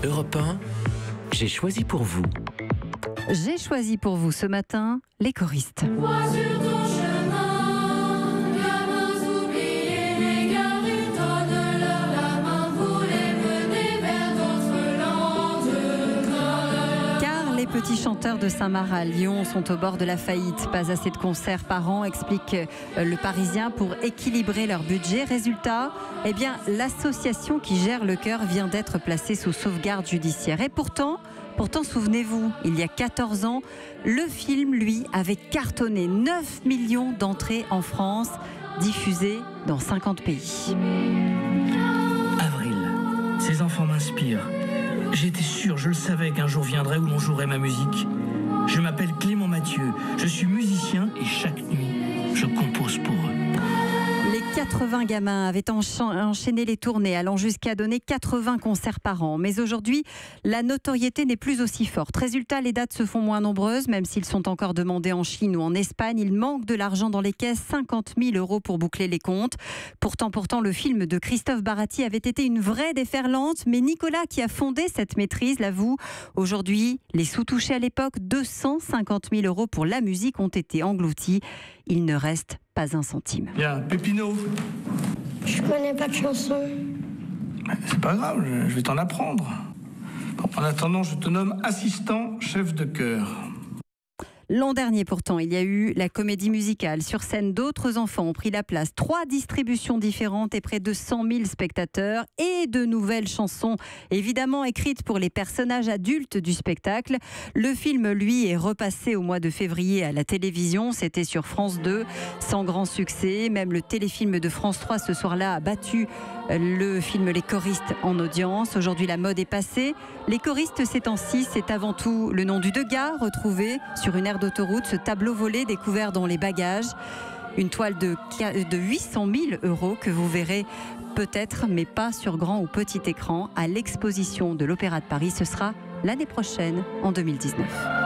Europe 1, j'ai choisi pour vous. J'ai choisi pour vous ce matin les choristes. Les petits chanteurs de Saint-Marc à Lyon sont au bord de la faillite. Pas assez de concerts par an, explique le Parisien, pour équilibrer leur budget. Résultat, l'association qui gère le chœur vient d'être placée sous sauvegarde judiciaire. Et pourtant, souvenez-vous, il y a 14 ans, le film, lui, avait cartonné 9 millions d'entrées en France, diffusées dans 50 pays. Avril, ces enfants m'inspirent. J'étais sûr, je le savais qu'un jour viendrait où l'on jouerait ma musique. Je m'appelle Clément Mathieu, je suis musicien et chaque nuit, je compose pour eux. Les 80 gamins avaient enchaîné les tournées, allant jusqu'à donner 80 concerts par an. Mais aujourd'hui, la notoriété n'est plus aussi forte. Résultat, les dates se font moins nombreuses, même s'ils sont encore demandés en Chine ou en Espagne. Il manque de l'argent dans les caisses, 50 000 € pour boucler les comptes. Pourtant, le film de Christophe Baratti avait été une vraie déferlante. Mais Nicolas, qui a fondé cette maîtrise, l'avoue. Aujourd'hui, les sous touchés à l'époque, 250 000 € pour la musique, ont été engloutis. Il ne reste pas un centime. Bien, Pépino. Je connais pas de chanson. C'est pas grave, je vais t'en apprendre. En attendant, je te nomme assistant chef de chœur. L'an dernier, pourtant, il y a eu la comédie musicale. Sur scène, d'autres enfants ont pris la place. 3 distributions différentes et près de 100 000 spectateurs. Et de nouvelles chansons, évidemment écrites pour les personnages adultes du spectacle. Le film, lui, est repassé au mois de février à la télévision. C'était sur France 2, sans grand succès. Même le téléfilm de France 3, ce soir-là, a battu le film Les choristes en audience. Aujourd'hui, la mode est passée. Les choristes, ces temps-ci, c'est avant tout le nom du Degas, retrouvé sur une aire d'autoroute, ce tableau volé découvert dans les bagages. Une toile de 800 000 € que vous verrez peut-être, mais pas sur grand ou petit écran, à l'exposition de l'Opéra de Paris. Ce sera l'année prochaine, en 2019.